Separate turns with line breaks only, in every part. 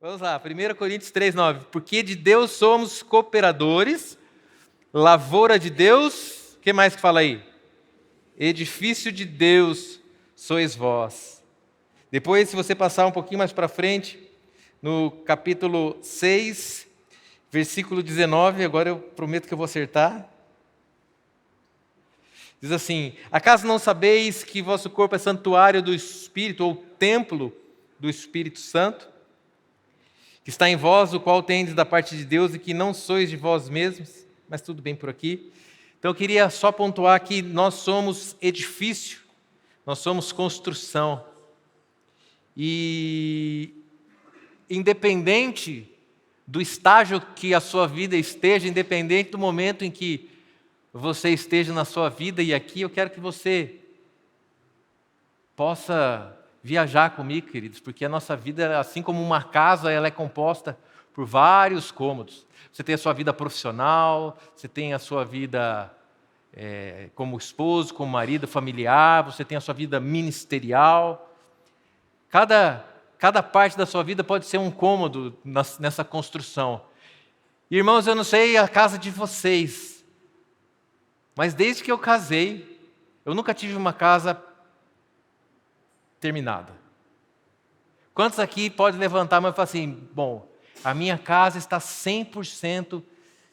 Vamos lá, 1 Coríntios 3,9. Porque de Deus somos cooperadores, lavoura de Deus, o que mais que fala aí? Edifício de Deus sois vós. Depois, se você passar um pouquinho mais para frente, no capítulo 6, versículo 19, agora eu prometo que eu vou acertar. Diz assim: acaso não sabeis que vosso corpo é santuário do Espírito, ou templo do Espírito Santo, que está em vós, o qual tendes da parte de Deus, e que não sois de vós mesmos? Mas tudo bem por aqui. Então eu queria só pontuar que nós somos edifício, nós somos construção. E independente do estágio que a sua vida esteja, independente do momento em que você esteja na sua vida, e aqui eu quero que você possa viajar comigo, queridos, porque a nossa vida, assim como uma casa, ela é composta por vários cômodos. Você tem a sua vida profissional, você tem a sua vida como esposo, como marido, familiar, você tem a sua vida ministerial. Cada parte da sua vida pode ser um cômodo nessa construção. Irmãos, eu não sei a casa de vocês, mas desde que eu casei, eu nunca tive uma casa terminada. Quantos aqui podem levantar a mão e falar assim: bom, a minha casa está 100%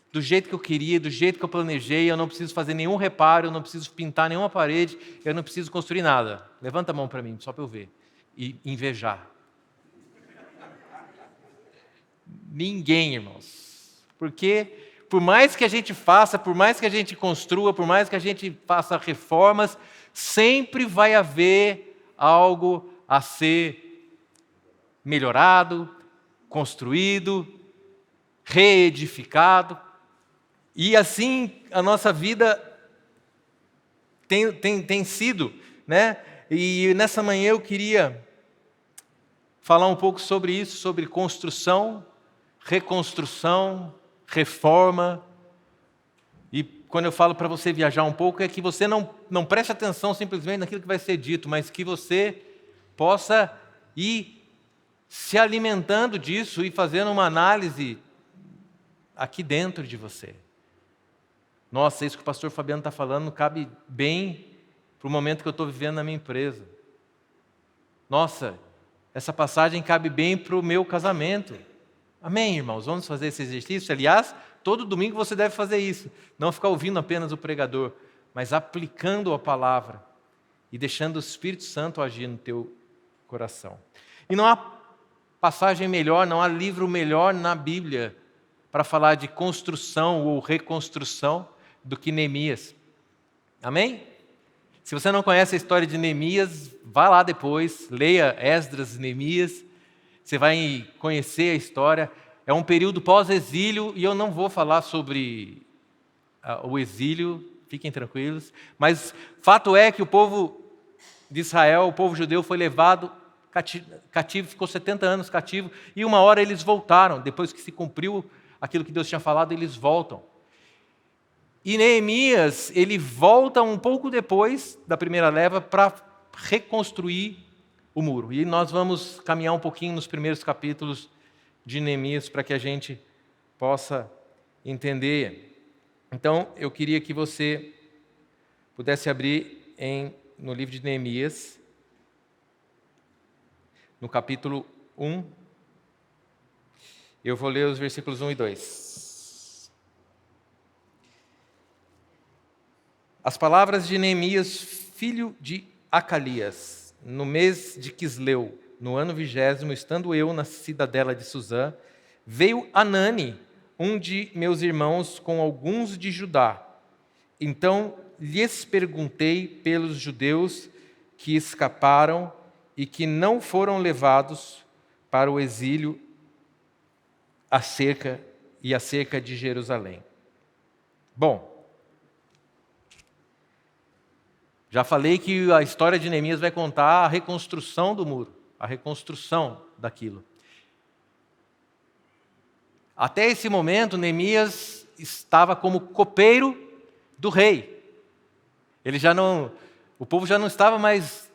do jeito que eu queria, do jeito que eu planejei, eu não preciso fazer nenhum reparo, eu não preciso pintar nenhuma parede, eu não preciso construir nada. Levanta a mão para mim, só para eu ver e invejar. Ninguém, irmãos. Porque por mais que a gente faça, por mais que a gente construa, por mais que a gente faça reformas, sempre vai haver algo a ser melhorado, construído, reedificado. E assim a nossa vida tem sido, né? E nessa manhã eu queria falar um pouco sobre isso, sobre construção, reconstrução, reforma. E quando eu falo para você viajar um pouco, é que você não preste atenção simplesmente naquilo que vai ser dito, mas que você possa ir se alimentando disso e fazendo uma análise aqui dentro de você. Nossa, isso que o pastor Fabiano está falando cabe bem para o momento que eu estou vivendo na minha empresa. Nossa, essa passagem cabe bem para o meu casamento. Amém, irmãos? Vamos fazer esse exercício? Aliás, todo domingo você deve fazer isso. Não ficar ouvindo apenas o pregador, mas aplicando a palavra e deixando o Espírito Santo agir no teu coração. E não há passagem melhor, não há livro melhor na Bíblia para falar de construção ou reconstrução do que Neemias. Amém? Se você não conhece a história de Neemias, vá lá depois, leia Esdras e Neemias. Você vai conhecer a história. É um período pós-exílio e eu não vou falar sobre o exílio, fiquem tranquilos. Mas fato é que o povo de Israel, o povo judeu, foi levado cativo, ficou 70 anos cativo, e uma hora eles voltaram. Depois que se cumpriu aquilo que Deus tinha falado, eles voltam. E Neemias, ele volta um pouco depois da primeira leva para reconstruir o muro. E nós vamos caminhar um pouquinho nos primeiros capítulos de Neemias para que a gente possa entender. Então, eu queria que você pudesse abrir no livro de Neemias, no capítulo 1. Eu vou ler os versículos 1 e 2. As palavras de Neemias, filho de Acalias, no mês de Quisleu, no ano 20º, estando eu na cidadela de Suzã, veio Anani, um de meus irmãos, com alguns de Judá. Então lhes perguntei pelos judeus que escaparam e que não foram levados para o exílio acerca de Jerusalém. Bom, já falei que a história de Neemias vai contar a reconstrução do muro, a reconstrução daquilo. Até esse momento, Neemias estava como copeiro do rei. O povo já não estava mais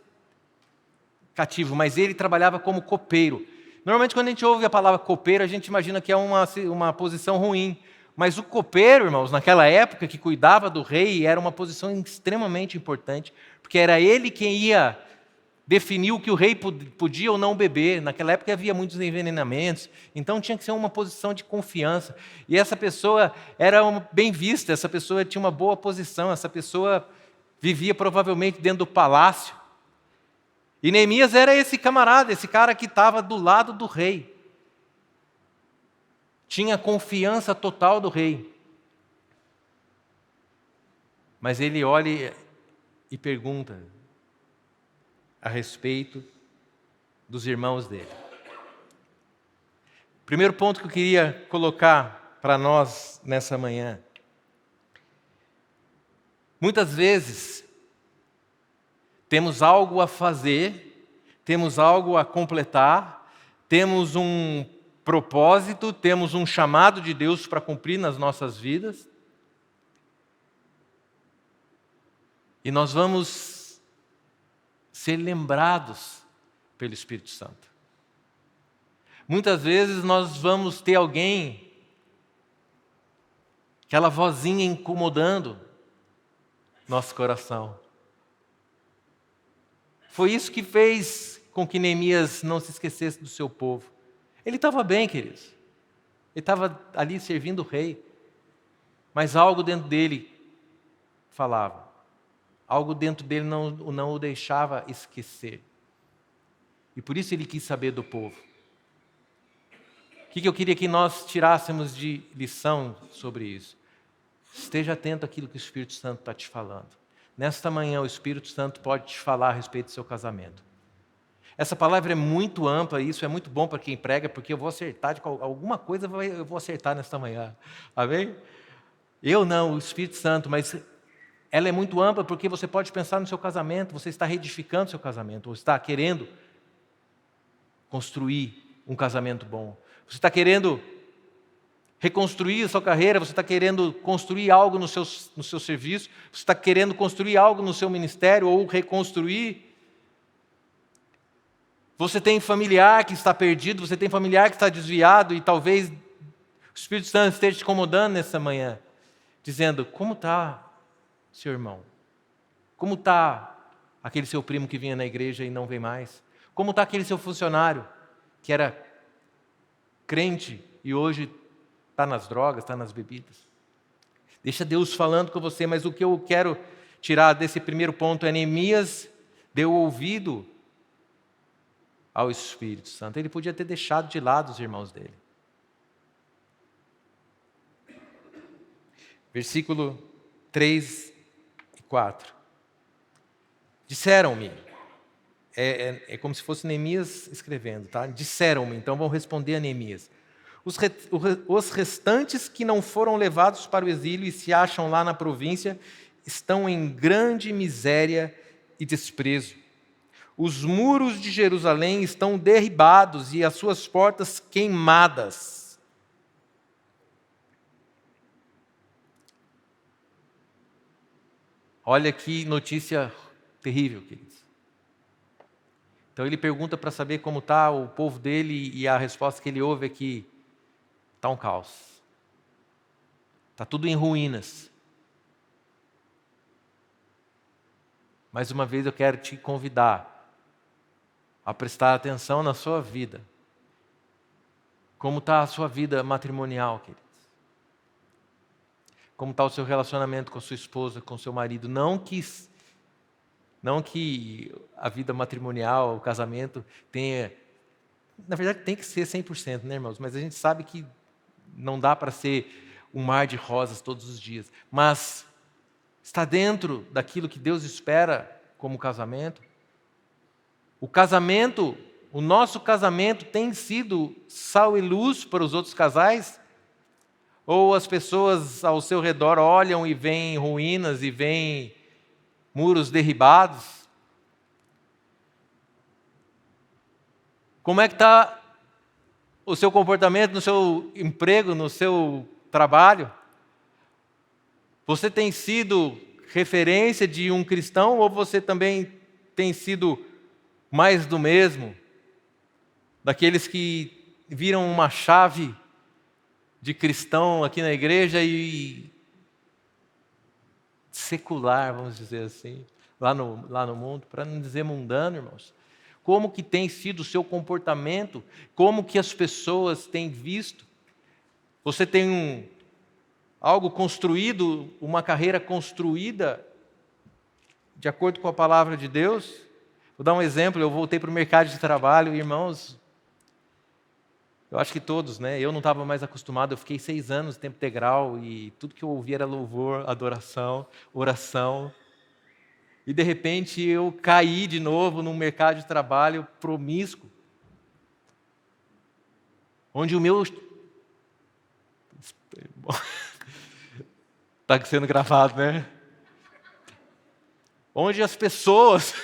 cativo, mas ele trabalhava como copeiro. Normalmente, quando a gente ouve a palavra copeiro, a gente imagina que é uma posição ruim. Mas o copeiro, irmãos, naquela época, que cuidava do rei, era uma posição extremamente importante, porque era ele quem ia definir o que o rei podia ou não beber. Naquela época havia muitos envenenamentos, então tinha que ser uma posição de confiança. E essa pessoa era bem vista, essa pessoa tinha uma boa posição, essa pessoa vivia provavelmente dentro do palácio. E Neemias era esse camarada, esse cara que estava do lado do rei. Tinha confiança total do rei. Mas ele olha e pergunta a respeito dos irmãos dele. Primeiro ponto que eu queria colocar para nós nessa manhã. Muitas vezes, temos algo a fazer, temos algo a completar, temos um propósito, temos um chamado de Deus para cumprir nas nossas vidas. E nós vamos ser lembrados pelo Espírito Santo. Muitas vezes nós vamos ter alguém, aquela vozinha incomodando nosso coração. Foi isso que fez com que Neemias não se esquecesse do seu povo. Ele estava bem, queridos. Ele estava ali servindo o rei. Mas algo dentro dele falava. Algo dentro dele não o deixava esquecer. E por isso ele quis saber do povo. O que eu queria que nós tirássemos de lição sobre isso? Esteja atento àquilo que o Espírito Santo está te falando. Nesta manhã o Espírito Santo pode te falar a respeito do seu casamento. Essa palavra é muito ampla e isso é muito bom para quem prega, porque eu vou acertar, alguma coisa eu vou acertar nesta manhã. Amém? Eu não, o Espírito Santo, mas ela é muito ampla porque você pode pensar no seu casamento, você está reedificando seu casamento, ou está querendo construir um casamento bom. Você está querendo reconstruir a sua carreira, você está querendo construir algo no seu serviço, você está querendo construir algo no seu ministério ou reconstruir. Você tem familiar que está perdido, você tem familiar que está desviado e talvez o Espírito Santo esteja te incomodando nessa manhã, dizendo, como está seu irmão? Como está aquele seu primo que vinha na igreja e não vem mais? Como está aquele seu funcionário que era crente e hoje está nas drogas, está nas bebidas? Deixa Deus falando com você, mas o que eu quero tirar desse primeiro ponto é Neemias deu ouvido ao Espírito Santo. Ele podia ter deixado de lado os irmãos dele. Versículo 3 e 4. Disseram-me, é como se fosse Neemias escrevendo, tá? Disseram-me, então vão responder a Neemias. Os restantes que não foram levados para o exílio e se acham lá na província estão em grande miséria e desprezo. Os muros de Jerusalém estão derribados e as suas portas queimadas. Olha que notícia terrível, queridos. Então ele pergunta para saber como está o povo dele e a resposta que ele ouve é que está um caos. Está tudo em ruínas. Mais uma vez eu quero te convidar a prestar atenção na sua vida. Como está a sua vida matrimonial, queridos? Como está o seu relacionamento com a sua esposa, com o seu marido? Não que a vida matrimonial, o casamento tenha... Na verdade tem que ser 100%, né, irmãos? Mas a gente sabe que não dá para ser um mar de rosas todos os dias. Mas está dentro daquilo que Deus espera como casamento? O nosso casamento tem sido sal e luz para os outros casais? Ou as pessoas ao seu redor olham e veem ruínas e veem muros derribados? Como é que está o seu comportamento no seu emprego, no seu trabalho? Você tem sido referência de um cristão ou você também tem sido mais do mesmo? daqueles que viram uma chave de cristão aqui na igreja e secular, vamos dizer assim, lá no mundo, para não dizer mundano, irmãos. Como que tem sido o seu comportamento? Como que as pessoas têm visto? Você tem algo construído, uma carreira construída de acordo com a palavra de Deus? Vou dar um exemplo, eu voltei para o mercado de trabalho, irmãos, eu acho que todos, né? Eu não estava mais acostumado, eu fiquei 6 anos, tempo integral, e tudo que eu ouvia era louvor, adoração, oração. E de repente eu caí de novo num mercado de trabalho promíscuo, onde o meu... Está sendo gravado, né? Onde as pessoas...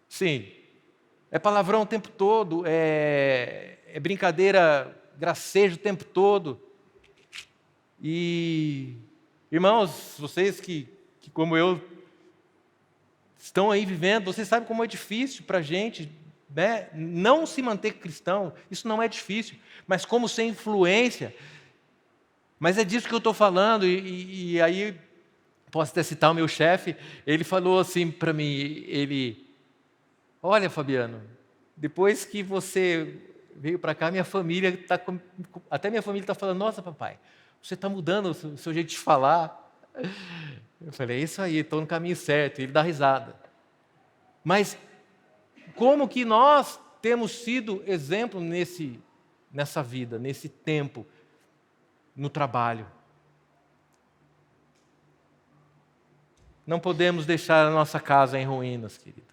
Sim, é palavrão o tempo todo, é brincadeira, gracejo o tempo todo. E, irmãos, vocês que como eu, estão aí vivendo, vocês sabem como é difícil para a gente, né? Não se manter cristão, isso não é difícil, mas como ser influência. Mas é disso que eu estou falando, e aí, posso até citar o meu chefe, ele falou assim para mim, olha, Fabiano, depois que você veio para cá, minha família está, até minha família está falando, nossa, papai, você está mudando o seu jeito de falar. Eu falei, é isso aí, estou no caminho certo. Ele dá risada. Mas como que nós temos sido exemplo nessa vida, nesse tempo, no trabalho? Não podemos deixar a nossa casa em ruínas, querido.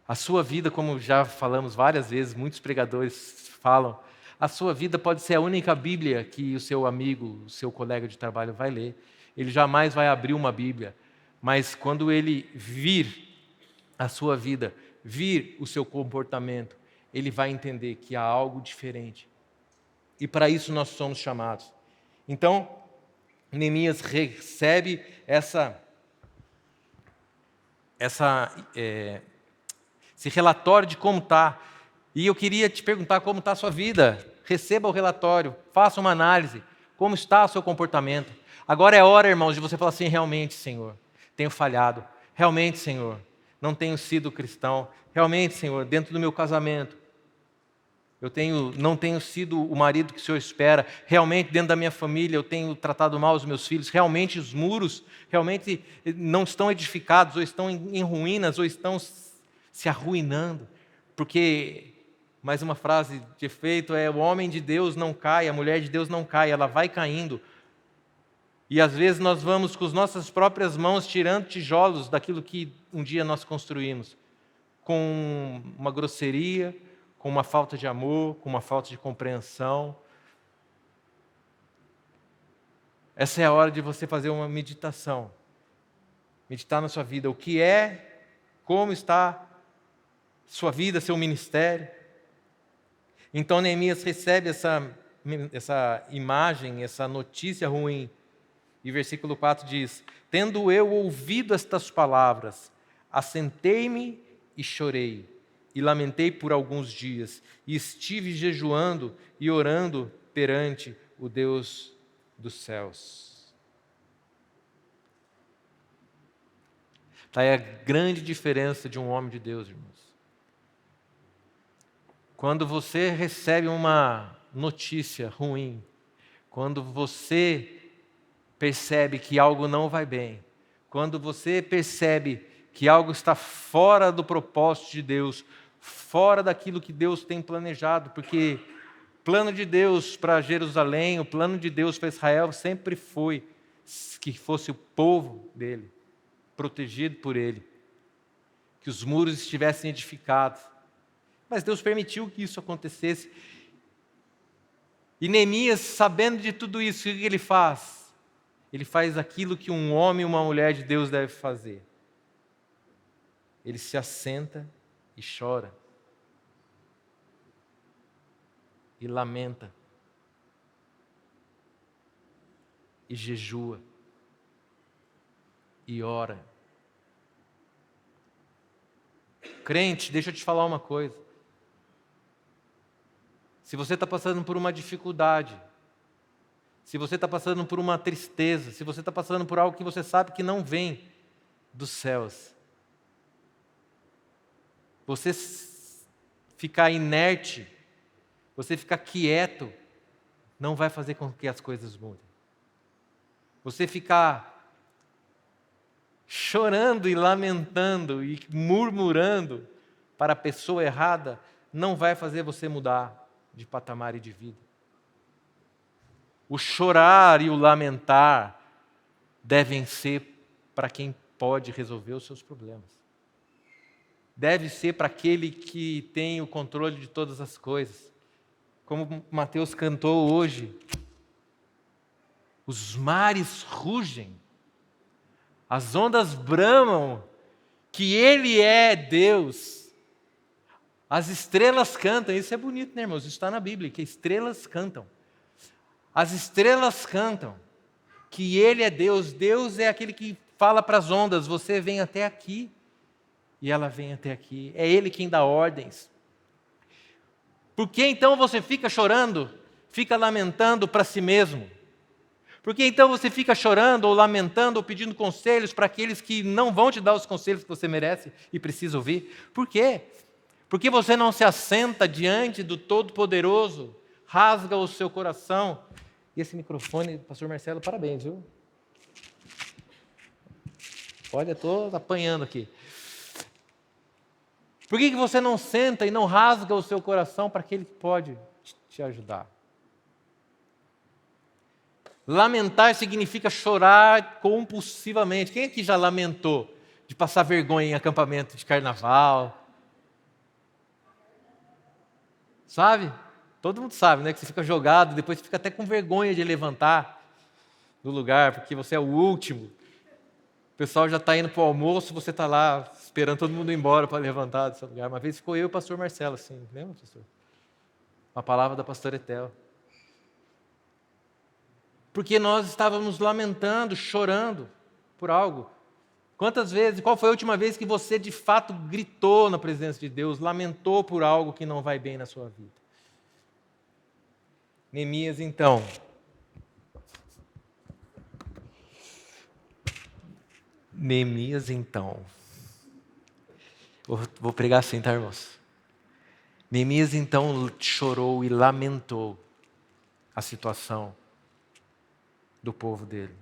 A sua vida, como já falamos várias vezes, muitos pregadores falam, a sua vida pode ser a única Bíblia que o seu amigo, o seu colega de trabalho vai ler. Ele jamais vai abrir uma Bíblia, mas quando ele vir a sua vida, vir o seu comportamento, ele vai entender que há algo diferente. E para isso nós somos chamados. Então, Neemias recebe esse relatório de como está. E eu queria te perguntar como está a sua vida. Receba o relatório, faça uma análise. Como está o seu comportamento? Agora é hora, irmãos, de você falar assim, realmente, Senhor, tenho falhado. Realmente, Senhor, não tenho sido cristão. Realmente, Senhor, dentro do meu casamento, não tenho sido o marido que o Senhor espera. Realmente, dentro da minha família, eu tenho tratado mal os meus filhos. Realmente, os muros realmente não estão edificados, ou estão em ruínas, ou estão se arruinando. Porque, mais uma frase de efeito, o homem de Deus não cai, a mulher de Deus não cai, ela vai caindo. E às vezes nós vamos com as nossas próprias mãos tirando tijolos daquilo que um dia nós construímos, com uma grosseria, com uma falta de amor, com uma falta de compreensão. Essa é a hora de você fazer uma meditação. Meditar na sua vida. O que é, como está sua vida, seu ministério. Então Neemias recebe essa imagem, essa notícia ruim. E versículo 4 diz, tendo eu ouvido estas palavras, assentei-me e chorei, e lamentei por alguns dias, e estive jejuando e orando perante o Deus dos céus. Está aí a grande diferença de um homem de Deus, irmãos. Quando você recebe uma notícia ruim, quando você percebe que algo não vai bem, quando você percebe que algo está fora do propósito de Deus, fora daquilo que Deus tem planejado, porque o plano de Deus para Jerusalém, o plano de Deus para Israel sempre foi que fosse o povo dele, protegido por ele, que os muros estivessem edificados. Mas Deus permitiu que isso acontecesse. E Neemias, sabendo de tudo isso, o que ele faz? Ele faz aquilo que um homem e uma mulher de Deus deve fazer. Ele se assenta e chora. E lamenta. E jejua. E ora. Crente, deixa eu te falar uma coisa. Se você está passando por uma dificuldade, se você está passando por uma tristeza, se você está passando por algo que você sabe que não vem dos céus, você ficar inerte, você ficar quieto, não vai fazer com que as coisas mudem. Você ficar chorando e lamentando e murmurando para a pessoa errada, não vai fazer você mudar de patamar e de vida. O chorar e o lamentar devem ser para quem pode resolver os seus problemas. Deve ser para aquele que tem o controle de todas as coisas. Como Mateus cantou hoje, os mares rugem, as ondas bramam, que Ele é Deus. As estrelas cantam, isso é bonito, né, irmãos? Isso está na Bíblia, que estrelas cantam. As estrelas cantam, que Ele é Deus. Deus é aquele que fala para as ondas, você vem até aqui, e ela vem até aqui. É Ele quem dá ordens. Por que então você fica chorando, fica lamentando para si mesmo? Por que então você fica chorando ou lamentando ou pedindo conselhos para aqueles que não vão te dar os conselhos que você merece e precisa ouvir? Por quê? Porque você não se assenta diante do Todo-Poderoso, rasga o seu coração. E esse microfone, pastor Marcelo, parabéns, viu? Olha, estou apanhando aqui. Por que você não senta e não rasga o seu coração para aquele que pode te ajudar? Lamentar significa chorar compulsivamente. Quem aqui já lamentou de passar vergonha em acampamento de carnaval? Sabe? Todo mundo sabe, né? Que você fica jogado, depois você fica até com vergonha de levantar do lugar, porque você é o último. O pessoal já está indo para o almoço, você está lá esperando todo mundo ir embora para levantar do seu lugar. Uma vez ficou eu e o pastor Marcelo, assim, lembra, pastor? Uma palavra da pastora Etel. Porque nós estávamos lamentando, chorando por algo. Quantas vezes, qual foi a última vez que você de fato gritou na presença de Deus, lamentou por algo que não vai bem na sua vida? Neemias, então. Neemias, então. Vou pregar assim, tá, irmãos? Neemias, então, chorou e lamentou a situação do povo dele.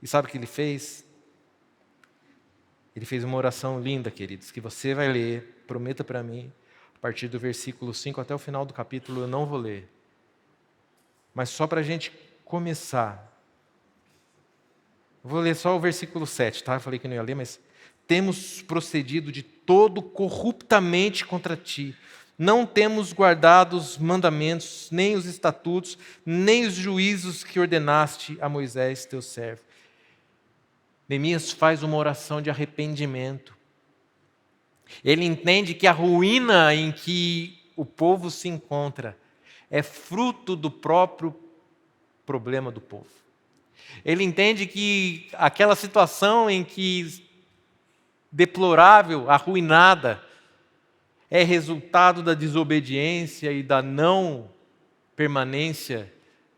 E sabe o que ele fez? Ele fez uma oração linda, queridos, que você vai ler, prometa para mim, a partir do versículo 5 até o final do capítulo, eu não vou ler. Mas só para a gente começar. Vou ler só o versículo 7, tá? Eu falei que não ia ler, mas... Temos procedido de todo corruptamente contra ti. Não temos guardado os mandamentos, nem os estatutos, nem os juízos que ordenaste a Moisés, teu servo. Neemias faz uma oração de arrependimento. Ele entende que a ruína em que o povo se encontra é fruto do próprio problema do povo. Ele entende que aquela situação em que deplorável, arruinada, é resultado da desobediência e da não permanência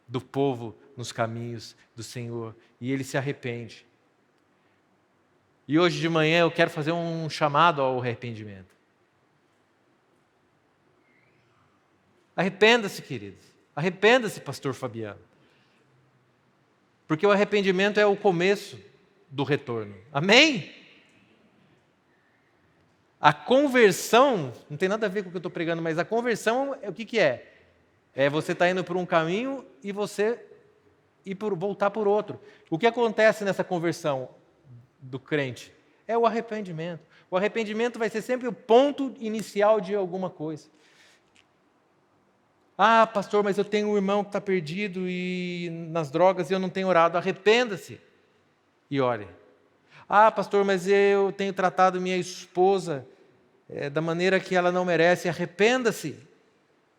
do povo nos caminhos do Senhor. E ele se arrepende. E hoje de manhã eu quero fazer um chamado ao arrependimento. Arrependa-se, queridos. Arrependa-se, pastor Fabiano. Porque o arrependimento é o começo do retorno. Amém? A conversão, não tem nada a ver com o que eu estou pregando, mas a conversão, o que é? É você estar indo por um caminho e você voltar por outro. O que acontece nessa conversão do crente? É o arrependimento. O arrependimento vai ser sempre o ponto inicial de alguma coisa. Ah, pastor, mas eu tenho um irmão que está perdido e nas drogas e eu não tenho orado. Arrependa-se e ore. Ah, pastor, mas eu tenho tratado minha esposa da maneira que ela não merece. Arrependa-se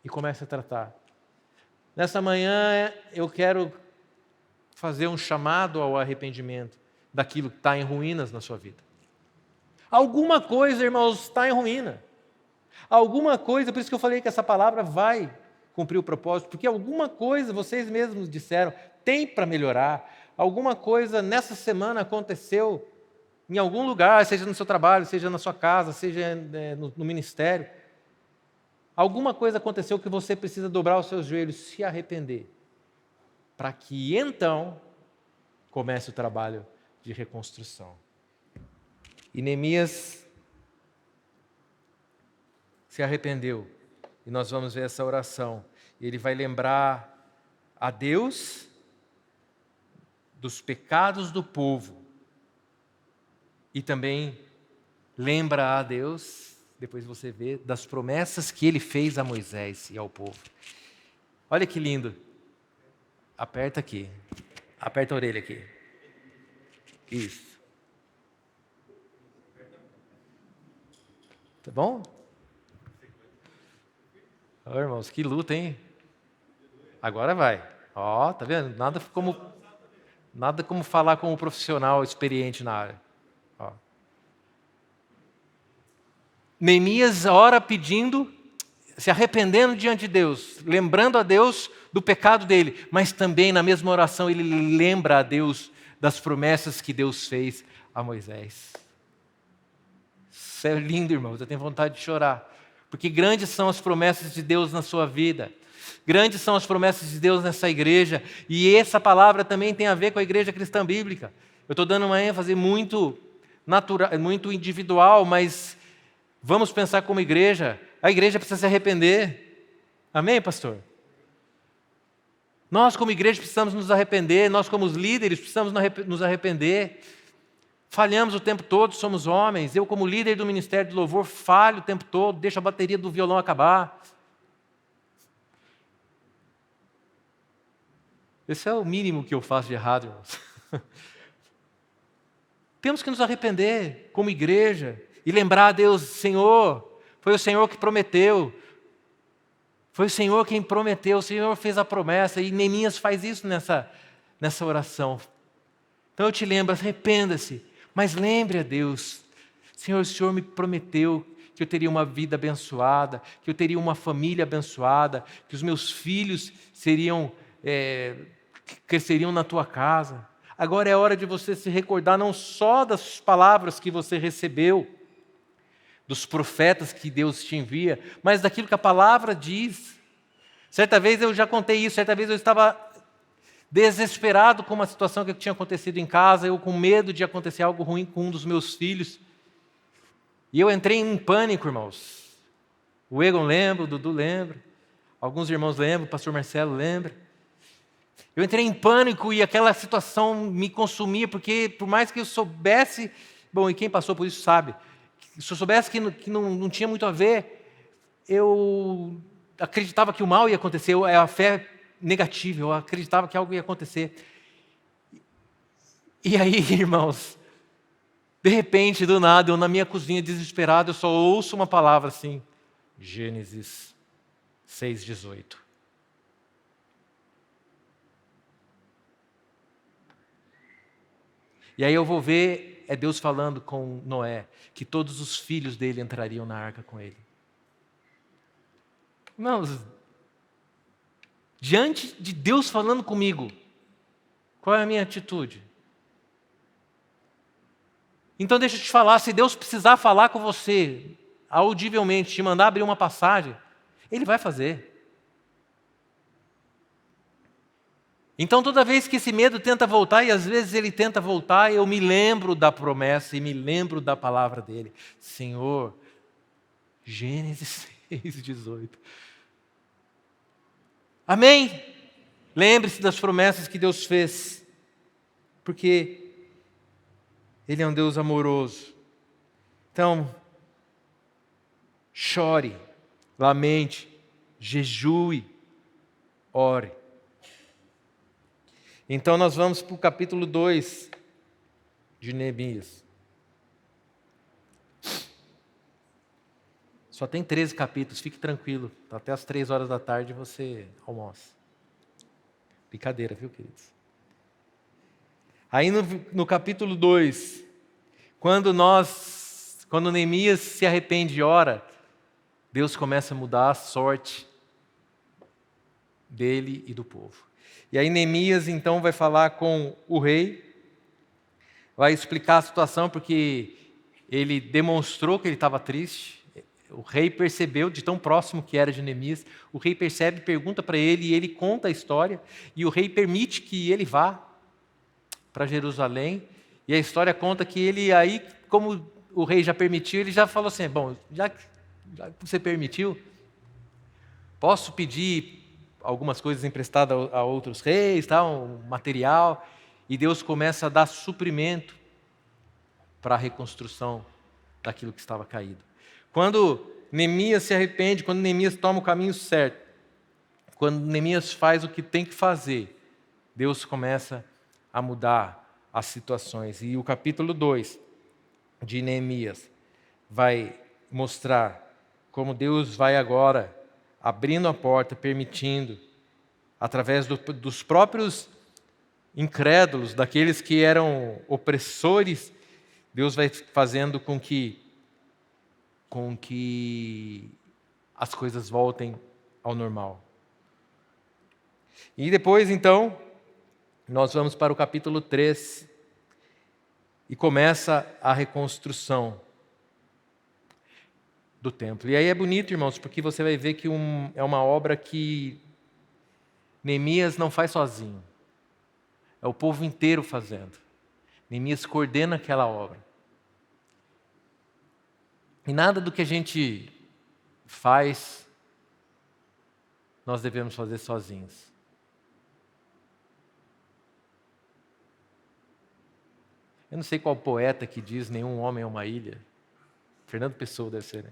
e comece a tratar. Nessa manhã eu quero fazer um chamado ao arrependimento daquilo que está em ruínas na sua vida. Alguma coisa, irmãos, está em ruína. Alguma coisa, por isso que eu falei que essa palavra vai cumprir o propósito, porque alguma coisa, vocês mesmos disseram, tem para melhorar. Alguma coisa nessa semana aconteceu em algum lugar, seja no seu trabalho, seja na sua casa, seja no ministério. Alguma coisa aconteceu que você precisa dobrar os seus joelhos, se arrepender, para que então comece o trabalho de reconstrução. E Neemias se arrependeu. E nós vamos ver essa oração. Ele vai lembrar a Deus dos pecados do povo. E também lembra a Deus, depois você vê, das promessas que ele fez a Moisés e ao povo. Olha que lindo. Aperta aqui. Aperta a orelha aqui. Isso. Tá bom? Ô, irmãos, que luta, hein? Agora vai. Ó, tá vendo? Nada como falar com um profissional experiente na área. Ó. Neemias ora pedindo, se arrependendo diante de Deus, lembrando a Deus do pecado dele, mas também na mesma oração ele lembra a Deus das promessas que Deus fez a Moisés. Isso é lindo, irmãos, eu tenho vontade de chorar, porque grandes são as promessas de Deus na sua vida, grandes são as promessas de Deus nessa igreja, e essa palavra também tem a ver com a igreja cristã bíblica. Eu estou dando uma ênfase muito natural, muito individual, mas vamos pensar como igreja. A igreja precisa se arrepender. Amém, pastor? Nós como igreja precisamos nos arrepender, nós como os líderes precisamos nos arrepender. Falhamos o tempo todo, somos homens. Eu como líder do Ministério de Louvor falho o tempo todo, deixo a bateria do violão acabar. Esse é o mínimo que eu faço de errado, irmãos. Temos que nos arrepender como igreja e lembrar a Deus, Senhor, foi o Senhor que prometeu, foi o Senhor quem prometeu, o Senhor fez a promessa, e Neemias faz isso nessa oração. Então eu te lembro, arrependa-se, mas lembre a Deus, Senhor, o Senhor me prometeu que eu teria uma vida abençoada, que eu teria uma família abençoada, que os meus filhos cresceriam na tua casa. Agora é hora de você se recordar não só das palavras que você recebeu, dos profetas que Deus te envia, mas daquilo que a palavra diz. Certa vez eu já contei isso, certa vez eu estava desesperado com uma situação que tinha acontecido em casa, eu com medo de acontecer algo ruim com um dos meus filhos. E eu entrei em pânico, irmãos. O Egon lembra, o Dudu lembra, alguns irmãos lembram, o pastor Marcelo lembra. Eu entrei em pânico e aquela situação me consumia, porque por mais que eu soubesse, bom, e quem passou por isso sabe, se eu soubesse que não tinha muito a ver, eu acreditava que o mal ia acontecer, é a fé negativa, eu acreditava que algo ia acontecer. E aí, irmãos, de repente, do nada, eu na minha cozinha desesperado, eu só ouço uma palavra assim, Gênesis 6:18. E aí eu vou ver, é Deus falando com Noé, que todos os filhos dele entrariam na arca com ele. Irmãos, diante de Deus falando comigo, qual é a minha atitude? Então deixa eu te falar, se Deus precisar falar com você, audivelmente, te mandar abrir uma passagem, Ele vai fazer. Então toda vez que esse medo tenta voltar, e às vezes ele tenta voltar, eu me lembro da promessa e me lembro da palavra dele. Senhor, Gênesis 6:18. Amém? Lembre-se das promessas que Deus fez, porque Ele é um Deus amoroso. Então, chore, lamente, jejue, ore. Então nós vamos para o capítulo 2 de Neemias. Só tem 13 capítulos, fique tranquilo. Até as 3 horas da tarde você almoça. Brincadeira, viu, queridos? Aí no capítulo 2, quando Quando Neemias se arrepende e ora, Deus começa a mudar a sorte dele e do povo. E aí Neemias então vai falar com o rei, vai explicar a situação, porque ele demonstrou que ele estava triste. O rei percebeu de tão próximo que era de Neemias. O rei percebe, pergunta para ele, e ele conta a história. E o rei permite que ele vá para Jerusalém. E a história conta que ele aí, como o rei já permitiu, ele já falou assim, bom, já que você permitiu, posso pedir algumas coisas emprestadas a outros reis, um material, e Deus começa a dar suprimento para a reconstrução daquilo que estava caído. Quando Neemias se arrepende, quando Neemias toma o caminho certo, quando Neemias faz o que tem que fazer, Deus começa a mudar as situações. E o capítulo 2 de Neemias vai mostrar como Deus vai agora abrindo a porta, permitindo, através dos próprios incrédulos, daqueles que eram opressores, Deus vai fazendo com que as coisas voltem ao normal. E depois, então, nós vamos para o capítulo 3 e começa a reconstrução do templo. E aí é bonito, irmãos, porque você vai ver que é uma obra que Neemias não faz sozinho. É o povo inteiro fazendo. Neemias coordena aquela obra. E nada do que a gente faz, nós devemos fazer sozinhos. Eu não sei qual poeta que diz nenhum homem é uma ilha. Fernando Pessoa deve ser, né?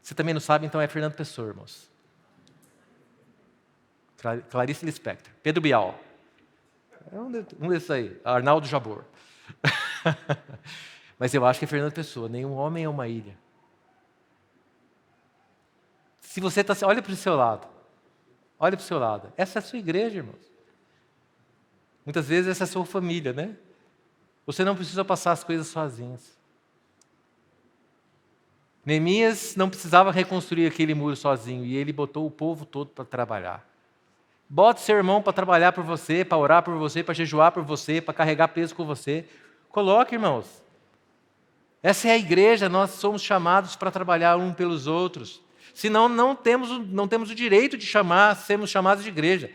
Você também não sabe, então é Fernando Pessoa, irmãos. Clarice Lispector. Pedro Bial. É um desses aí. Arnaldo Jabor. Mas eu acho que é Fernando Pessoa. Nenhum homem é uma ilha. Se você está... Olha para o seu lado. Olha para o seu lado. Essa é a sua igreja, irmãos. Muitas vezes essa é a sua família, né? Você não precisa passar as coisas sozinhos. Neemias não precisava reconstruir aquele muro sozinho, e ele botou o povo todo para trabalhar. Bote seu irmão para trabalhar por você, para orar por você, para jejuar por você, para carregar peso com você. Coloque, irmãos. Essa é a igreja, nós somos chamados para trabalhar um pelos outros. Senão não temos o direito de sermos chamados de igreja.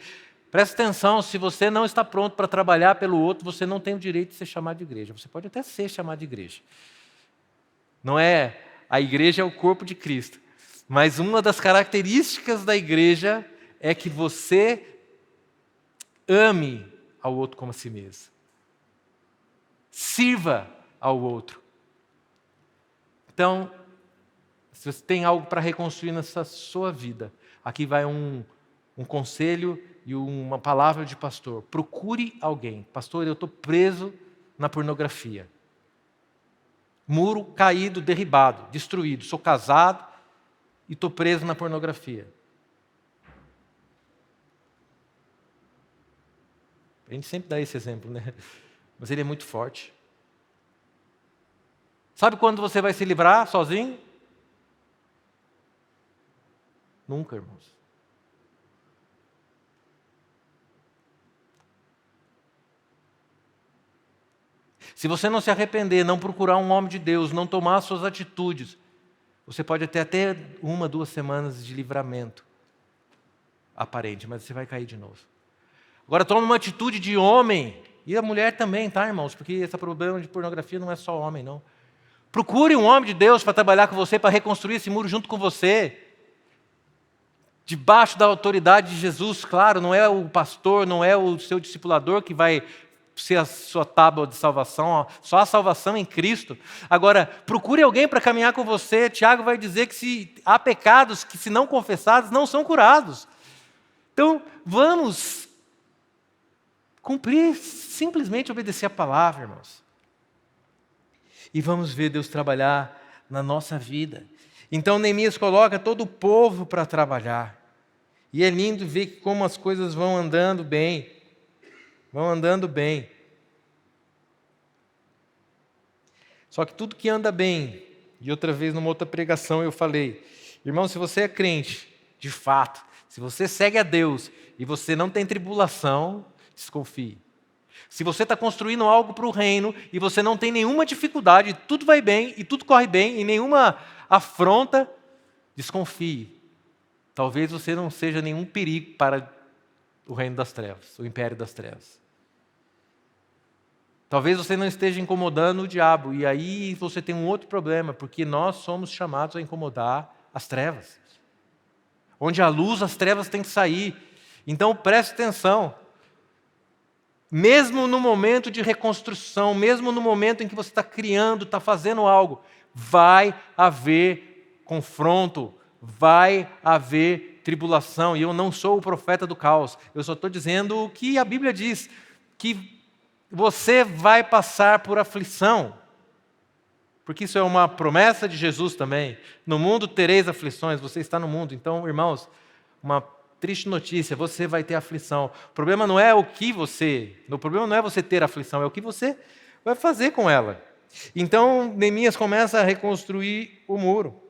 Presta atenção, se você não está pronto para trabalhar pelo outro, você não tem o direito de ser chamado de igreja. Você pode até ser chamado de igreja. Não é... A igreja é o corpo de Cristo. Mas uma das características da igreja é que você ame ao outro como a si mesmo. Sirva ao outro. Então, se você tem algo para reconstruir nessa sua vida, aqui vai um conselho e uma palavra de pastor. Procure alguém. Pastor, eu estou preso na pornografia. Muro caído, derribado, destruído. Sou casado e estou preso na pornografia. A gente sempre dá esse exemplo, né? Mas ele é muito forte. Sabe quando você vai se livrar sozinho? Nunca, irmãos. Se você não se arrepender, não procurar um homem de Deus, não tomar as suas atitudes, você pode ter até 1, 2 semanas de livramento aparente, mas você vai cair de novo. Agora tome uma atitude de homem, e a mulher também, tá, irmãos? Porque esse problema de pornografia não é só homem, não. Procure um homem de Deus para trabalhar com você, para reconstruir esse muro junto com você. Debaixo da autoridade de Jesus, claro, não é o pastor, não é o seu discipulador que vai ser a sua tábua de salvação, só a salvação em Cristo. Agora, procure alguém para caminhar com você. Tiago vai dizer que se há pecados que, se não confessados, não são curados. Então, vamos cumprir, simplesmente obedecer a palavra, irmãos. E vamos ver Deus trabalhar na nossa vida. Então, Neemias coloca todo o povo para trabalhar. E é lindo ver como as coisas vão andando bem. Vão andando bem. Só que tudo que anda bem E outra vez, numa outra pregação, eu falei, irmão, se você é crente, de fato, se você segue a Deus e você não tem tribulação, desconfie. Se você está construindo algo para o reino e você não tem nenhuma dificuldade, tudo vai bem e tudo corre bem e nenhuma afronta, desconfie. Talvez você não seja nenhum perigo para o reino das trevas, o império das trevas. Talvez você não esteja incomodando o diabo, e aí você tem um outro problema, porque nós somos chamados a incomodar as trevas. Onde há luz, as trevas têm que sair. Então preste atenção. Mesmo no momento de reconstrução, mesmo no momento em que você está criando, está fazendo algo, vai haver confronto, vai haver tribulação. E eu não sou o profeta do caos, eu só estou dizendo o que a Bíblia diz, que você vai passar por aflição, porque isso é uma promessa de Jesus também. No mundo tereis aflições, você está no mundo. Então, irmãos, uma triste notícia, você vai ter aflição. O problema não é o problema não é você ter aflição, é o que você vai fazer com ela. Então, Neemias começa a reconstruir o muro.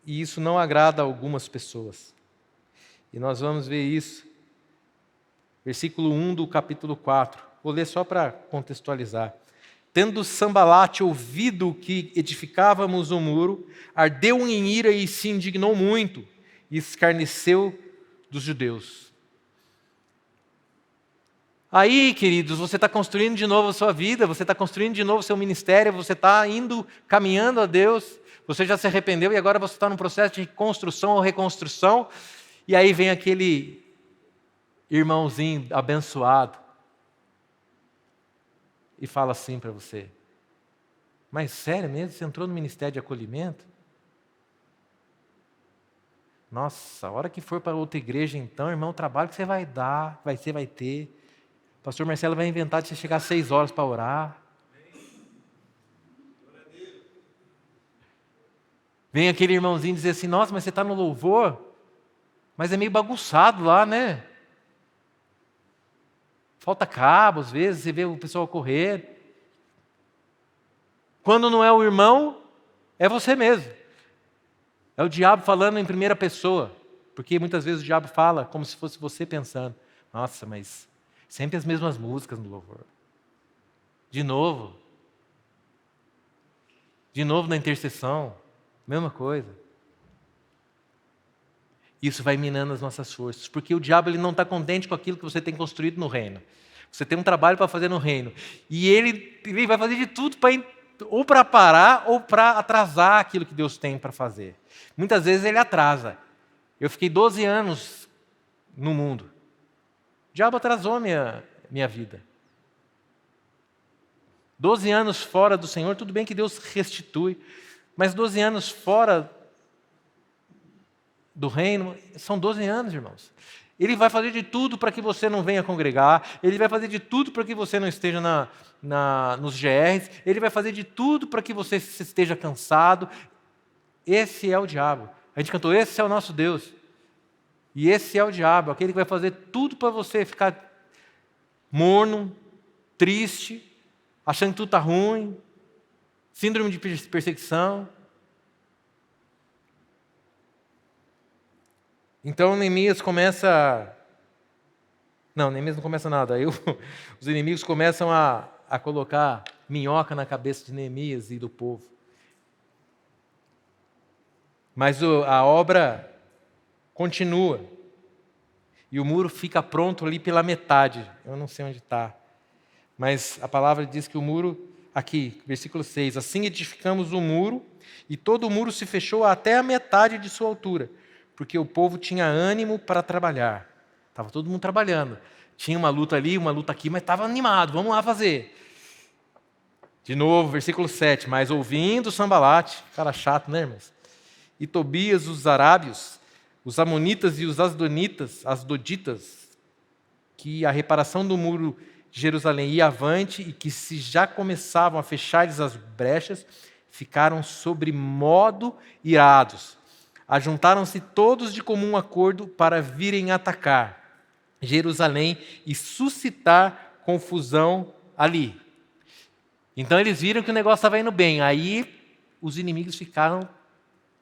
E isso não agrada a algumas pessoas. E nós vamos ver isso. Versículo 1 do capítulo 4. Vou ler só para contextualizar. Tendo Sambalate ouvido que edificávamos o muro, ardeu em ira e se indignou muito, e escarneceu dos judeus. Aí, queridos, você está construindo de novo a sua vida, você está construindo de novo o seu ministério, você está caminhando a Deus, você já se arrependeu e agora você está num processo de construção ou reconstrução, e aí vem aquele irmãozinho abençoado e fala assim para você: mas sério mesmo, você entrou no ministério de acolhimento? Nossa, a hora que for para outra igreja então, irmão, o trabalho que você vai dar, vai ter. O pastor Marcelo vai inventar de você chegar às 6 horas para orar. Vem aquele irmãozinho dizer assim: nossa, mas você está no louvor, mas é meio bagunçado lá, né? Falta cabo, às vezes, você vê o pessoal correr. Quando não é o irmão, é você mesmo. É o diabo falando em primeira pessoa. Porque muitas vezes o diabo fala como se fosse você pensando: nossa, mas sempre as mesmas músicas no louvor. De novo na intercessão, mesma coisa. Isso vai minando as nossas forças, porque o diabo ele não está contente com aquilo que você tem construído no reino. Você tem um trabalho para fazer no reino, e ele vai fazer de tudo ou para parar ou para atrasar aquilo que Deus tem para fazer. Muitas vezes ele atrasa. Eu fiquei 12 anos no mundo. O diabo atrasou minha vida. 12 anos fora do Senhor, tudo bem que Deus restitui, mas 12 anos fora do reino, são 12 anos, irmãos. Ele vai fazer de tudo para que você não venha congregar, ele vai fazer de tudo para que você não esteja nos GRs, ele vai fazer de tudo para que você esteja cansado. Esse é o diabo. A gente cantou: esse é o nosso Deus. E esse é o diabo, aquele que vai fazer tudo para você ficar morno, triste, achando que tudo está ruim, síndrome de perseguição. Então Neemias começa... Não, Neemias não começa nada. Aí os inimigos começam a colocar minhoca na cabeça de Neemias e do povo. Mas a obra continua. E o muro fica pronto ali pela metade. Eu não sei onde está. Mas a palavra diz que o muro... Aqui, versículo 6. Assim edificamos o muro, e todo o muro se fechou até a metade de sua altura, porque o povo tinha ânimo para trabalhar. Estava todo mundo trabalhando. Tinha uma luta ali, uma luta aqui, mas estava animado. Vamos lá fazer. De novo, versículo 7. Mas ouvindo Sambalate, cara chato, né, irmãos? E Tobias, os arábios, os amonitas e os asdoditas, que a reparação do muro de Jerusalém ia avante e que se já começavam a fechar-lhes as brechas, ficaram sobremodo irados. Ajuntaram-se todos de comum acordo para virem atacar Jerusalém e suscitar confusão ali. Então eles viram que o negócio estava indo bem. Aí os inimigos ficaram,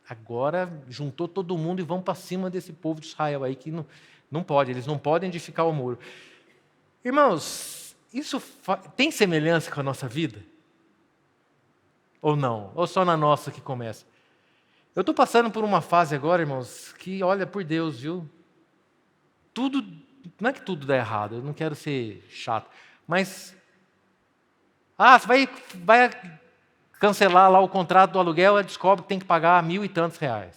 agora juntou todo mundo e vão para cima desse povo de Israel aí, que não pode, eles não podem edificar o muro. Irmãos, isso tem semelhança com a nossa vida? Ou não? Ou só na nossa que começa? Eu estou passando por uma fase agora, irmãos, que, olha, por Deus, viu? Tudo, não é que tudo dá errado, eu não quero ser chato, mas... você vai cancelar lá o contrato do aluguel e descobre que tem que pagar 1.000 e tantos reais.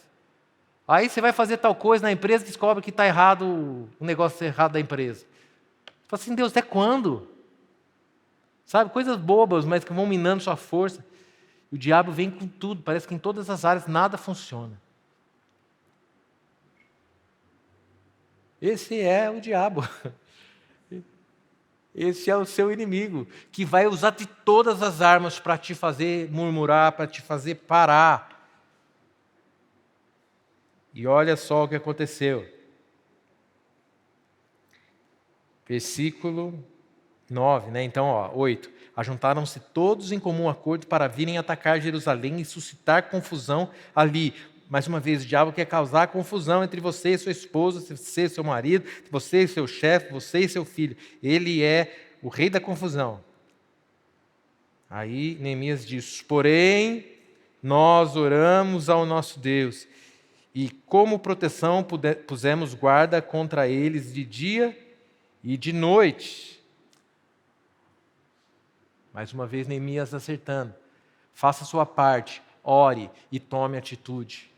Aí você vai fazer tal coisa na empresa e descobre que está errado, o negócio errado da empresa. Você fala assim, Deus, até quando? Sabe, coisas bobas, mas que vão minando sua força. O diabo vem com tudo, parece que em todas as áreas nada funciona. Esse é o diabo. Esse é o seu inimigo, que vai usar de todas as armas para te fazer murmurar, para te fazer parar. E olha só o que aconteceu. Versículo 9, né? Então, 8. Ajuntaram-se todos em comum acordo para virem atacar Jerusalém e suscitar confusão ali. Mais uma vez, o diabo quer causar confusão entre você e sua esposa, você e seu marido, você e seu chefe, você e seu filho. Ele é o rei da confusão. Aí Neemias diz, porém, nós oramos ao nosso Deus e como proteção pusemos guarda contra eles de dia e de noite. Mais uma vez Neemias acertando. Faça a sua parte, ore e tome atitude.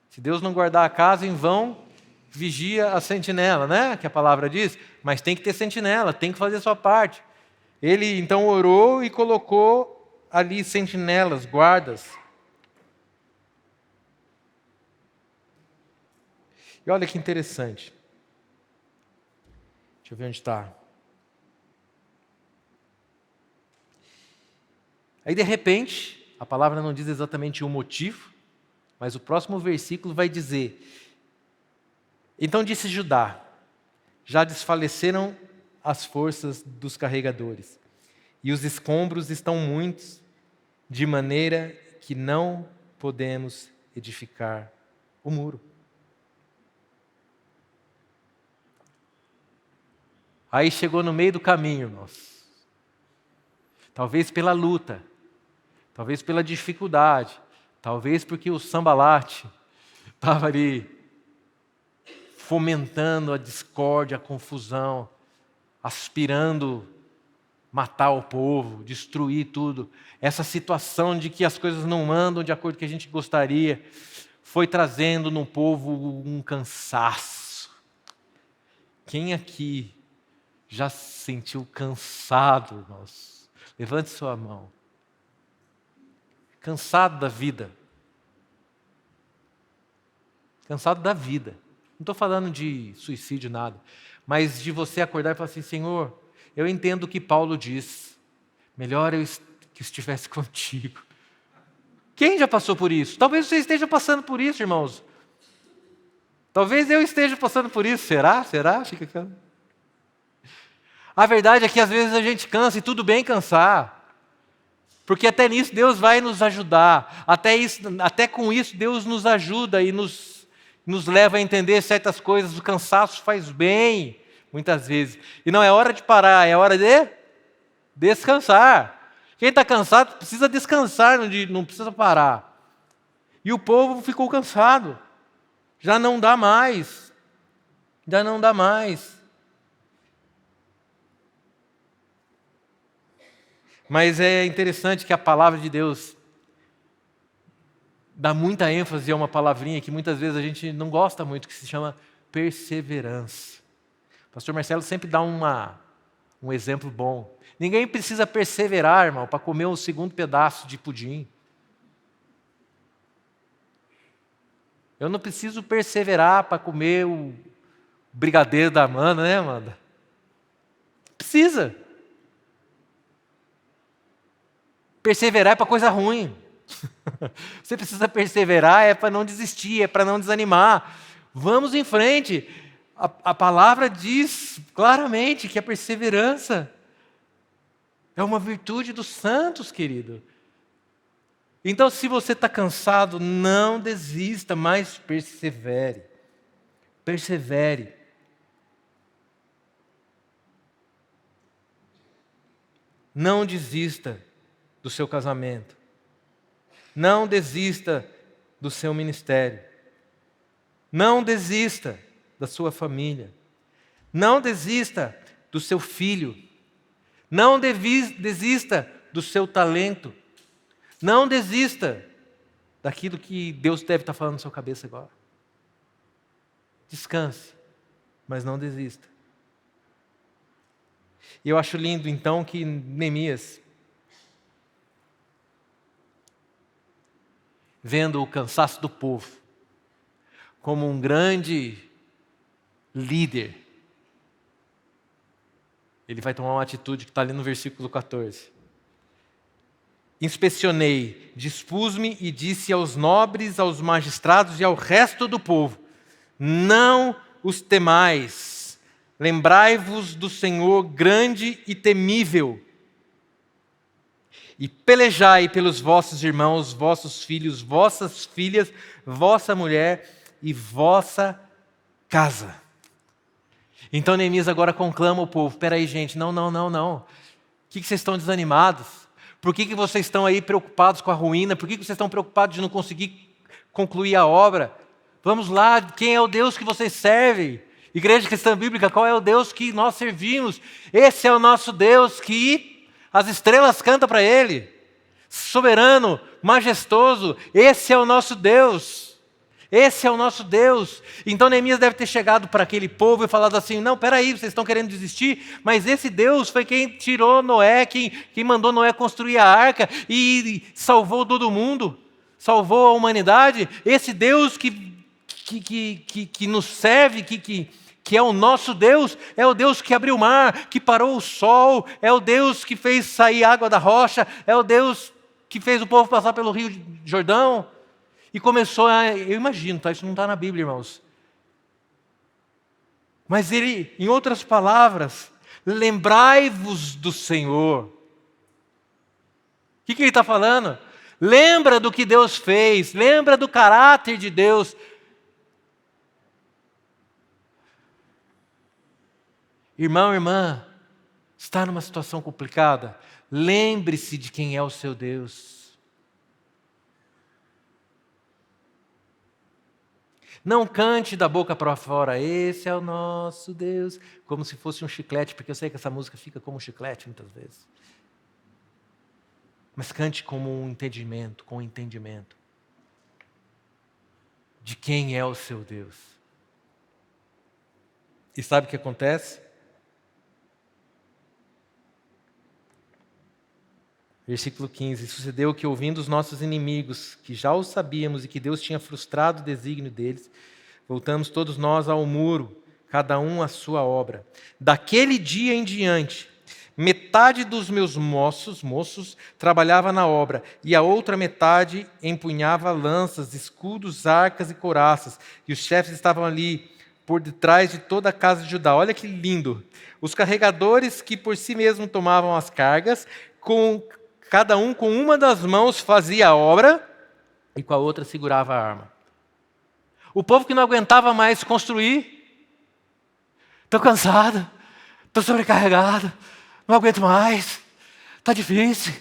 Se Deus não guardar a casa, em vão vigia a sentinela, né? Que a palavra diz. Mas tem que ter sentinela, tem que fazer a sua parte. Ele então orou e colocou ali sentinelas, guardas. E olha que interessante. Deixa eu ver onde está. Aí, de repente, a palavra não diz exatamente o motivo, mas o próximo versículo vai dizer: então disse Judá, já desfaleceram as forças dos carregadores, e os escombros estão muitos, de maneira que não podemos edificar o muro. Aí chegou no meio do caminho, irmãos. Talvez pela luta, talvez pela dificuldade, talvez porque o Sambalate estava ali fomentando a discórdia, a confusão, aspirando matar o povo, destruir tudo. Essa situação de que as coisas não andam de acordo com o que a gente gostaria, foi trazendo no povo um cansaço. Quem aqui já se sentiu cansado, irmãos? Levante sua mão. Cansado da vida. Cansado da vida. Não estou falando de suicídio, nada. Mas de você acordar e falar assim, Senhor, eu entendo o que Paulo diz. Melhor eu que estivesse contigo. Quem já passou por isso? Talvez você esteja passando por isso, irmãos. Talvez eu esteja passando por isso. Será? Fica calmo. A verdade é que às vezes a gente cansa e tudo bem cansar. Porque até nisso Deus vai nos ajudar. Até com isso Deus nos ajuda e nos leva a entender certas coisas. O cansaço faz bem, muitas vezes. E não é hora de parar, é hora de descansar. Quem está cansado precisa descansar, não precisa parar. E o povo ficou cansado. Já não dá mais. Mas é interessante que a palavra de Deus dá muita ênfase a uma palavrinha que muitas vezes a gente não gosta muito, que se chama perseverança. O pastor Marcelo sempre dá um exemplo bom. Ninguém precisa perseverar, irmão, para comer um segundo pedaço de pudim. Eu não preciso perseverar para comer o brigadeiro da Amanda, né, Amanda? Precisa. Perseverar é para coisa ruim. Você precisa perseverar, é para não desistir, é para não desanimar. Vamos em frente. A palavra diz claramente que a perseverança É uma virtude dos santos, querido. Então, se você está cansado, não desista, mas persevere. Persevere. Não desista do seu casamento. Não desista do seu ministério. Não desista da sua família. Não desista do seu filho. Não desista do seu talento. Não desista daquilo que Deus deve estar falando na sua cabeça agora. Descanse, mas não desista. E eu acho lindo, então, que Neemias, vendo o cansaço do povo, como um grande líder, ele vai tomar uma atitude que está ali no versículo 14. Inspecionei, dispus-me e disse aos nobres, aos magistrados e ao resto do povo: não os temais, lembrai-vos do Senhor grande e temível, e pelejai pelos vossos irmãos, vossos filhos, vossas filhas, vossa mulher e vossa casa. Então Neemias agora conclama o povo: peraí, gente, não. O que vocês estão desanimados? Por que vocês estão aí preocupados com a ruína? Por que vocês estão preocupados de não conseguir concluir a obra? Vamos lá, quem é o Deus que vocês servem? Igreja Cristã Bíblica, qual é o Deus que nós servimos? Esse é o nosso Deus que as estrelas cantam para Ele. Soberano, majestoso, esse é o nosso Deus. Esse é o nosso Deus. Então Neemias deve ter chegado para aquele povo e falado assim: não, peraí, vocês estão querendo desistir, mas esse Deus foi quem tirou Noé, quem mandou Noé construir a arca e salvou todo mundo, salvou a humanidade. Esse Deus que nos serve, que é o nosso Deus, é o Deus que abriu o mar, que parou o sol, é o Deus que fez sair água da rocha, é o Deus que fez o povo passar pelo Rio Jordão. E começou a... Eu imagino, tá? Isso não está na Bíblia, irmãos. Mas ele, em outras palavras, lembrai-vos do Senhor. O que ele está falando? Lembra do que Deus fez, lembra do caráter de Deus. Irmão, irmã, está numa situação complicada? Lembre-se de quem é o seu Deus. Não cante da boca para fora: esse é o nosso Deus, como se fosse um chiclete, porque eu sei que essa música fica como um chiclete muitas vezes. Mas cante com um entendimento de quem é o seu Deus. E sabe o que acontece? Versículo 15: sucedeu que, ouvindo os nossos inimigos, que já o sabíamos e que Deus tinha frustrado o desígnio deles, voltamos todos nós ao muro, cada um à sua obra. Daquele dia em diante, metade dos meus moços trabalhava na obra, e a outra metade empunhava lanças, escudos, arcas e couraças, e os chefes estavam ali por detrás de toda a casa de Judá. Olha que lindo! Os carregadores que por si mesmos tomavam as cargas, cada um com uma das mãos fazia a obra e com a outra segurava a arma. O povo que não aguentava mais construir: estou cansado, estou sobrecarregado, não aguento mais, está difícil.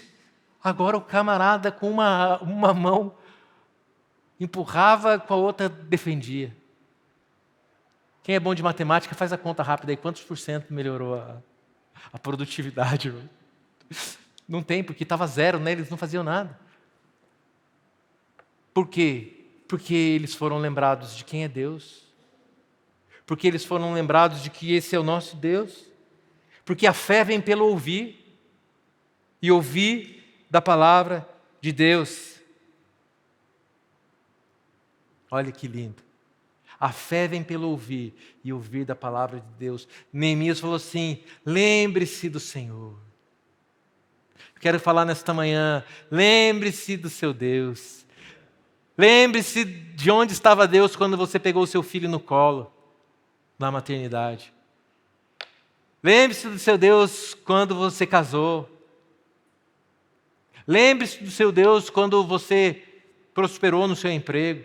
Agora o camarada com uma mão empurrava, com a outra defendia. Quem é bom de matemática faz a conta rápida aí, quantos por cento melhorou a produtividade? Irmão? Não tem, porque estava zero, né? Eles não faziam nada. Por quê? Porque eles foram lembrados de quem é Deus. Porque eles foram lembrados de que esse é o nosso Deus. Porque a fé vem pelo ouvir. E ouvir da palavra de Deus. Olha que lindo. A fé vem pelo ouvir e ouvir da palavra de Deus. Neemias falou assim: lembre-se do Senhor. Quero falar nesta manhã: lembre-se do seu Deus. Lembre-se de onde estava Deus quando você pegou o seu filho no colo, na maternidade. Lembre-se do seu Deus quando você casou. Lembre-se do seu Deus quando você prosperou no seu emprego.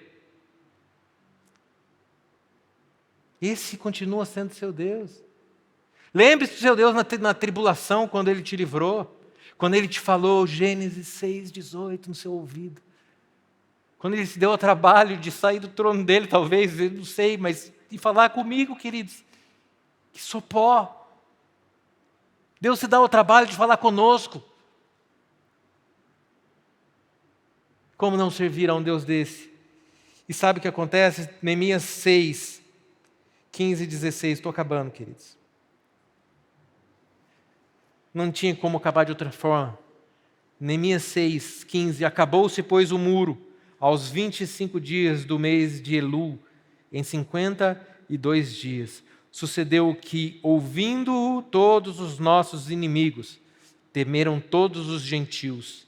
Esse continua sendo seu Deus. Lembre-se do seu Deus na tribulação, quando Ele te livrou. Quando Ele te falou Gênesis 6:18 no seu ouvido. Quando Ele se deu ao trabalho de sair do trono dEle, talvez, eu não sei, mas de falar comigo, queridos, que sou pó. Deus se dá ao trabalho de falar conosco. Como não servir a um Deus desse? E sabe o que acontece? Neemias 6, 15 e 16. Estou acabando, queridos. Não tinha como acabar de outra forma. Neemias 6, 15. Acabou-se, pois, o muro, aos 25 dias do mês de Elul, em 52 dias. Sucedeu que, ouvindo-o todos os nossos inimigos, temeram todos os gentios,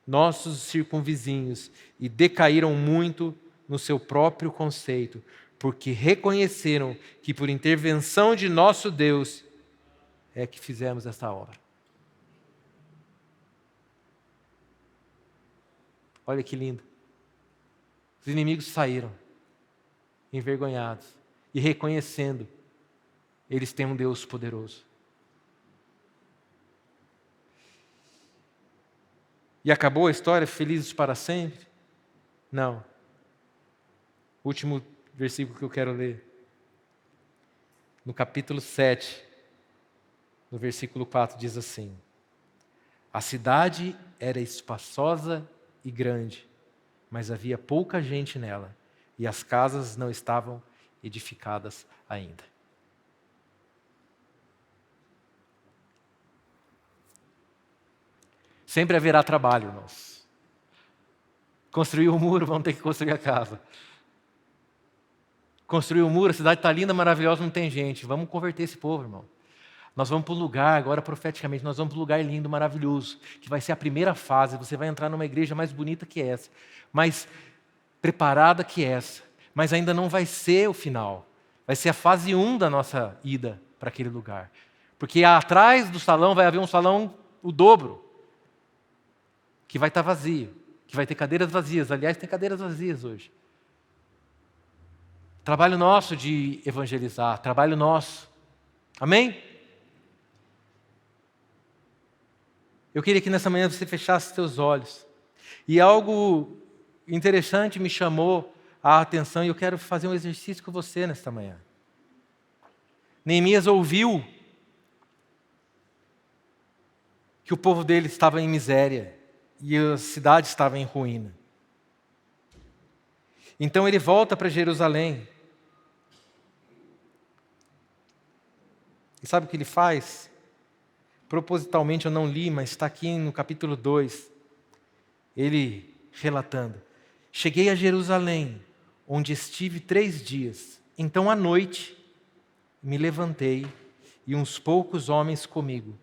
nossos circunvizinhos, e decaíram muito no seu próprio conceito, porque reconheceram que por intervenção de nosso Deus é que fizemos esta obra. Olha que lindo. Os inimigos saíram, envergonhados, e reconhecendo, eles têm um Deus poderoso. E acabou a história, felizes para sempre? Não. Último versículo que eu quero ler. No capítulo 7, no versículo 4, diz assim: a cidade era espaçosa e grande, mas havia pouca gente nela, e as casas não estavam edificadas ainda. Sempre haverá trabalho, irmãos. Construir o muro, vamos ter que construir a casa. Construir o muro, a cidade está linda, maravilhosa, não tem gente. Vamos converter esse povo, irmão. Nós vamos para um lugar, agora profeticamente, nós vamos para um lugar lindo, maravilhoso, que vai ser a primeira fase. Você vai entrar numa igreja mais bonita que essa, mais preparada que essa, mas ainda não vai ser o final. Vai ser a fase 1 da nossa ida para aquele lugar. Porque atrás do salão vai haver um salão o dobro, que vai estar vazio, que vai ter cadeiras vazias. Aliás, tem cadeiras vazias hoje. Trabalho nosso de evangelizar, trabalho nosso. Amém? Eu queria que nessa manhã você fechasse seus olhos. E algo interessante me chamou a atenção e eu quero fazer um exercício com você nesta manhã. Neemias ouviu que o povo dele estava em miséria e a cidade estava em ruína. Então ele volta para Jerusalém. E sabe o que ele faz? Propositalmente eu não li, mas está aqui no capítulo 2. Ele relatando: cheguei a Jerusalém, onde estive 3 dias. Então à noite me levantei e uns poucos homens comigo.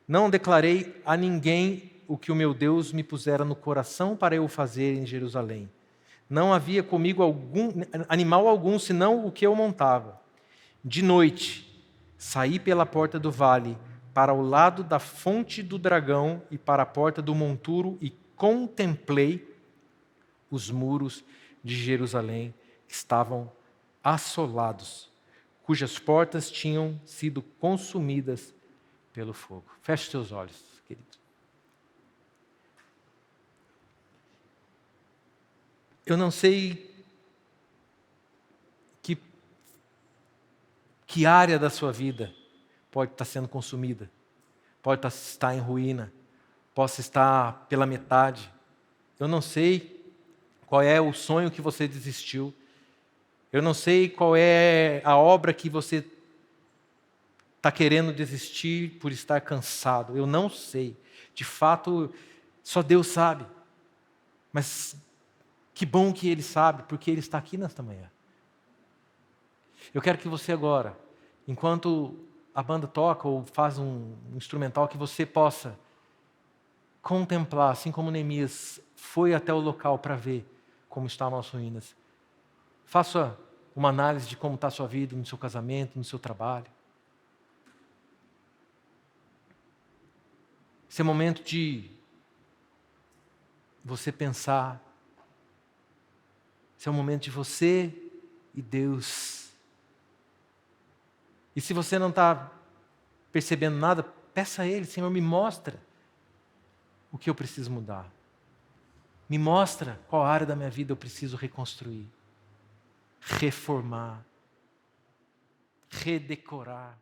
Não declarei a ninguém o que o meu Deus me pusera no coração para eu fazer em Jerusalém. Não havia comigo animal algum, senão o que eu montava. De noite, saí pela porta do vale, para o lado da fonte do dragão e para a porta do monturo, e contemplei os muros de Jerusalém, que estavam assolados, cujas portas tinham sido consumidas pelo fogo. Feche seus olhos, querido. Eu não sei que área da sua vida pode estar sendo consumida, pode estar em ruína, possa estar pela metade. Eu não sei qual é o sonho que você desistiu. Eu não sei qual é a obra que você está querendo desistir por estar cansado. Eu não sei. De fato, só Deus sabe. Mas que bom que Ele sabe, porque Ele está aqui nesta manhã. Eu quero que você agora, enquanto a banda toca ou faz um instrumental, que você possa contemplar, assim como Neemias foi até o local para ver como estavam as ruínas. Faça uma análise de como está a sua vida, no seu casamento, no seu trabalho. Esse é momento de você pensar. Esse é o momento de você e Deus. E se você não está percebendo nada, peça a Ele: Senhor, me mostra o que eu preciso mudar. Me mostra qual área da minha vida eu preciso reconstruir, reformar, redecorar.